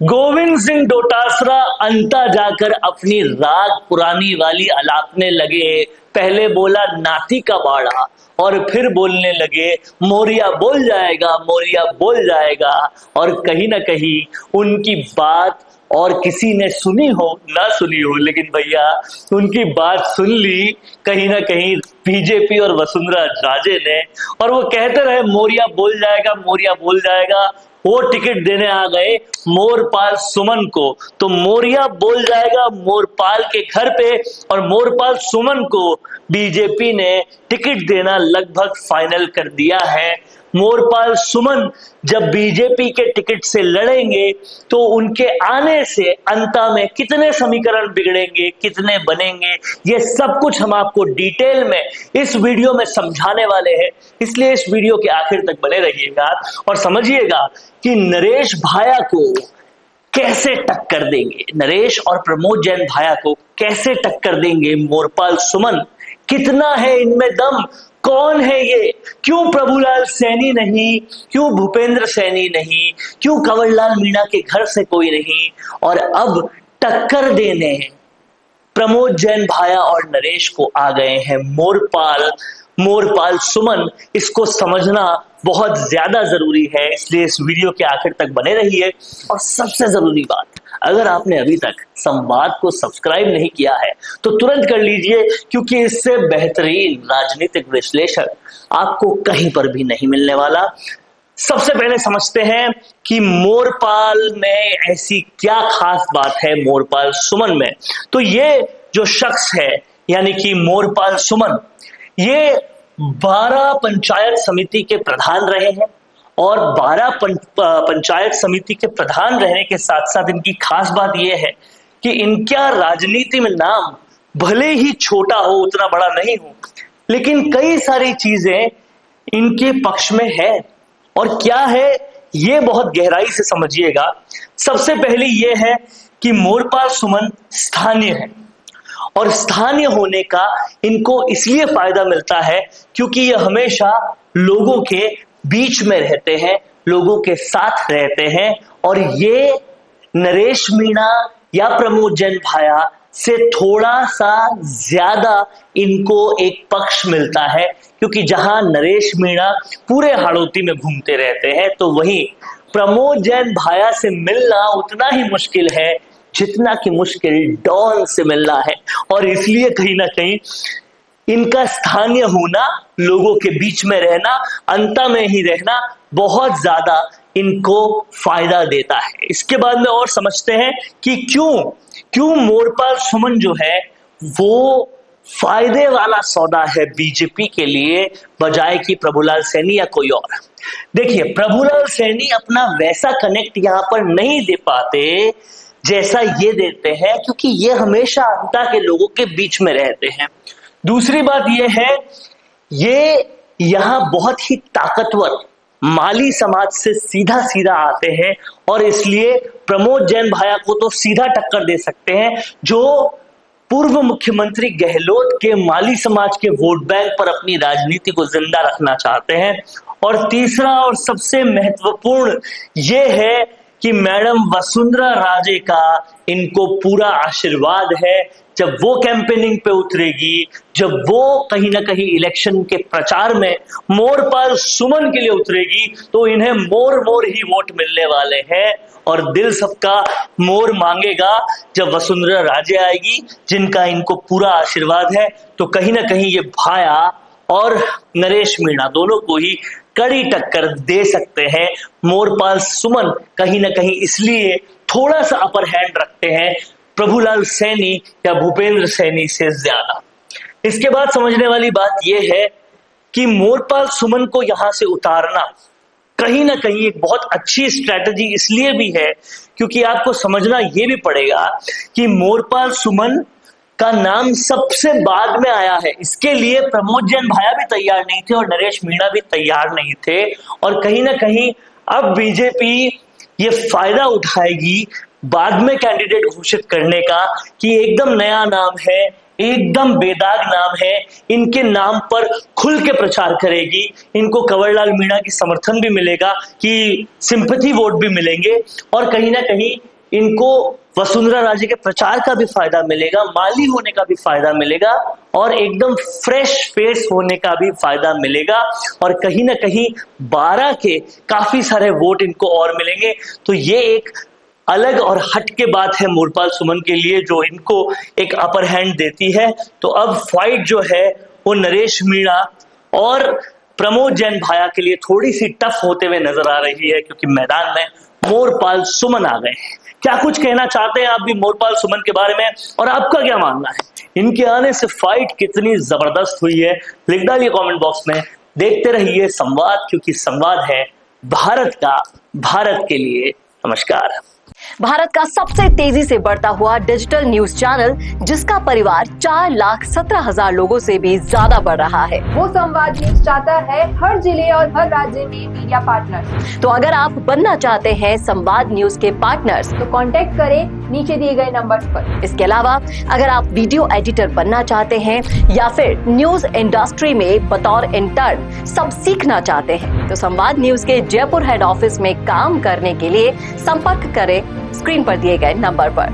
गोविंद सिंह डोटासरा अंता जाकर अपनी राग पुरानी वाली अलापने लगे। पहले बोला नाती का बाड़ा और फिर बोलने लगे मोरिया बोल जाएगा, मोरिया बोल जाएगा। और कहीं ना कहीं उनकी बात और किसी ने सुनी हो ना सुनी हो, लेकिन भैया उनकी बात सुन ली कहीं ना कहीं बीजेपी और वसुंधरा राजे ने, और वो कहते रहे मोरिया बोल जाएगा, मोरिया बोल जाएगा। वो टिकट देने आ गए मोरपाल सुमन को, तो मोरिया बोल जाएगा मोरपाल के घर पे, और मोरपाल सुमन को बीजेपी ने टिकट देना लगभग फाइनल कर दिया है। मोरपाल सुमन जब बीजेपी के टिकट से लड़ेंगे तो उनके आने से अंता में कितने समीकरण बिगड़ेंगे, कितने बनेंगे, ये सब कुछ हम आपको डिटेल में इस वीडियो में समझाने वाले हैं। इसलिए इस वीडियो के आखिर तक बने रहिएगा और समझिएगा कि नरेश भाया को कैसे टक्कर देंगे, नरेश और प्रमोद जैन भाया को कैसे टक्कर देंगे मोरपाल सुमन, कितना है इनमें दम, कौन है ये, क्यों प्रभुलाल सैनी नहीं, क्यों भूपेंद्र सैनी नहीं, क्यों कंवरलाल मीणा के घर से कोई नहीं, और अब टक्कर देने प्रमोद जैन भाया और नरेश को आ गए हैं मोरपाल सुमन। इसको समझना बहुत ज्यादा जरूरी है, इसलिए इस वीडियो के आखिर तक बने रहिए। और सबसे जरूरी बात, अगर आपने अभी तक संवाद को सब्सक्राइब नहीं किया है तो तुरंत कर लीजिए, क्योंकि इससे बेहतरीन राजनीतिक विश्लेषण आपको कहीं पर भी नहीं मिलने वाला। सबसे पहले समझते हैं कि मोरपाल में ऐसी क्या खास बात है मोरपाल सुमन में। तो ये जो शख्स है यानी कि मोरपाल सुमन, ये 12 पंचायत समिति के प्रधान रहे हैं, और 12 पंचायत समिति के प्रधान रहने के साथ साथ इनकी खास बात यह है कि इनका राजनीति में नाम भले ही छोटा हो, उतना बड़ा नहीं हो, लेकिन कई सारी चीजें इनके पक्ष में है। और क्या है ये बहुत गहराई से समझिएगा। सबसे पहले ये है कि मोरपाल सुमन स्थानीय है, और स्थानीय होने का इनको इसलिए फायदा मिलता है क्योंकि ये हमेशा लोगों के बीच में रहते हैं, लोगों के साथ रहते हैं, और ये नरेश मीणा या प्रमोद जैन भाया से थोड़ा सा ज्यादा इनको एक पक्ष मिलता है, क्योंकि जहां नरेश मीणा पूरे हाड़ौती में घूमते रहते हैं, तो वहीं प्रमोद जैन भाया से मिलना उतना ही मुश्किल है जितना कि मुश्किल डॉन से मिलना है। और इसलिए कहीं ना कहीं इनका स्थानीय होना, लोगों के बीच में रहना, अंता में ही रहना बहुत ज्यादा इनको फायदा देता है। इसके बाद में और समझते हैं कि क्यों मोरपाल सुमन जो है वो फायदे वाला सौदा है बीजेपी के लिए, बजाय कि प्रभुलाल सैनी या कोई और। देखिए, प्रभुलाल सैनी अपना वैसा कनेक्ट यहां पर नहीं दे पाते जैसा ये देते हैं, क्योंकि ये हमेशा अंता के लोगों के बीच में रहते हैं। दूसरी बात यह है, ये यहां बहुत ही ताकतवर माली समाज से सीधा सीधा आते हैं, और इसलिए प्रमोद जैन भाया को तो सीधा टक्कर दे सकते हैं, जो पूर्व मुख्यमंत्री गहलोत के माली समाज के वोट बैंक पर अपनी राजनीति को जिंदा रखना चाहते हैं। और तीसरा और सबसे महत्वपूर्ण ये है कि मैडम वसुंधरा राजे का इनको पूरा आशीर्वाद है। जब वो कैंपेनिंग पे उतरेगी, जब वो कहीं ना कहीं इलेक्शन के प्रचार में मोरपाल सुमन के लिए उतरेगी, तो इन्हें मोर ही वोट मिलने वाले हैं। और दिल सबका मोर मांगेगा जब वसुंधरा राजे आएगी, जिनका इनको पूरा आशीर्वाद है। तो कहीं ना कहीं ये भाया और नरेश मीणा दोनों को ही कड़ी टक्कर दे सकते हैं। मोरपाल सुमन कहीं ना कहीं इसलिए थोड़ा सा अपर हैंड रखते हैं प्रभुलाल सैनी या भूपेंद्र सैनी से ज्यादा। इसके बाद समझने वाली बात यह है कि मोरपाल सुमन को यहां से उतारना कहीं ना कहीं एक बहुत अच्छी स्ट्रेटजी इसलिए भी है क्योंकि आपको समझना यह भी पड़ेगा कि मोरपाल सुमन का नाम सबसे बाद में आया है। इसके लिए प्रमोद जैन भाया भी तैयार नहीं थे और नरेश मीणा भी तैयार नहीं थे, और कहीं ना कहीं अब बीजेपी ये फायदा उठाएगी बाद में कैंडिडेट घोषित करने का कि एकदम नया नाम है, एकदम बेदाग नाम है, इनके नाम पर खुल के प्रचार करेगी। इनको कंवरलाल मीणा की समर्थन भी मिलेगा, कि सिंपैथी वोट भी मिलेंगे, और कहीं ना कहीं इनको वसुंधरा राजे के प्रचार का भी फायदा मिलेगा, माली होने का भी फायदा मिलेगा और एकदम फ्रेश फेस होने का भी फायदा मिलेगा और कहीं ना कहीं 12 के काफी सारे वोट इनको और मिलेंगे। तो ये एक अलग और हटके बात है मोरपाल सुमन के लिए, जो इनको एक अपर हैंड देती है। तो अब फाइट जो है वो नरेश मीणा और प्रमोद जैन भाया के लिए थोड़ी सी टफ होते हुए नजर आ रही है, क्योंकि मैदान में मोरपाल सुमन आ गए हैं। क्या कुछ कहना चाहते हैं आप भी मोरपाल सुमन के बारे में, और आपका क्या मानना है? इनके आने से फाइट कितनी जबरदस्त हुई है, लिख डालिए कमेंट बॉक्स में। देखते रहिए संवाद, क्योंकि संवाद है भारत का, भारत के लिए। नमस्कार। भारत का सबसे तेजी से बढ़ता हुआ डिजिटल न्यूज चैनल, जिसका परिवार 4,17,000 लोगों से भी ज्यादा बढ़ रहा है, वो संवाद न्यूज चाहता है हर जिले और हर राज्य में मीडिया पार्टनर्स। तो अगर आप बनना चाहते हैं संवाद न्यूज के पार्टनर्स, तो कांटेक्ट करें नीचे दिए गए नंबर्स पर। इसके अलावा अगर आप वीडियो एडिटर बनना चाहते हैं या फिर न्यूज इंडस्ट्री में बतौर इंटर्न सब सीखना चाहते हैं, तो संवाद न्यूज के जयपुर हेड ऑफिस में काम करने के लिए संपर्क करें स्क्रीन पर दिए गए नंबर पर।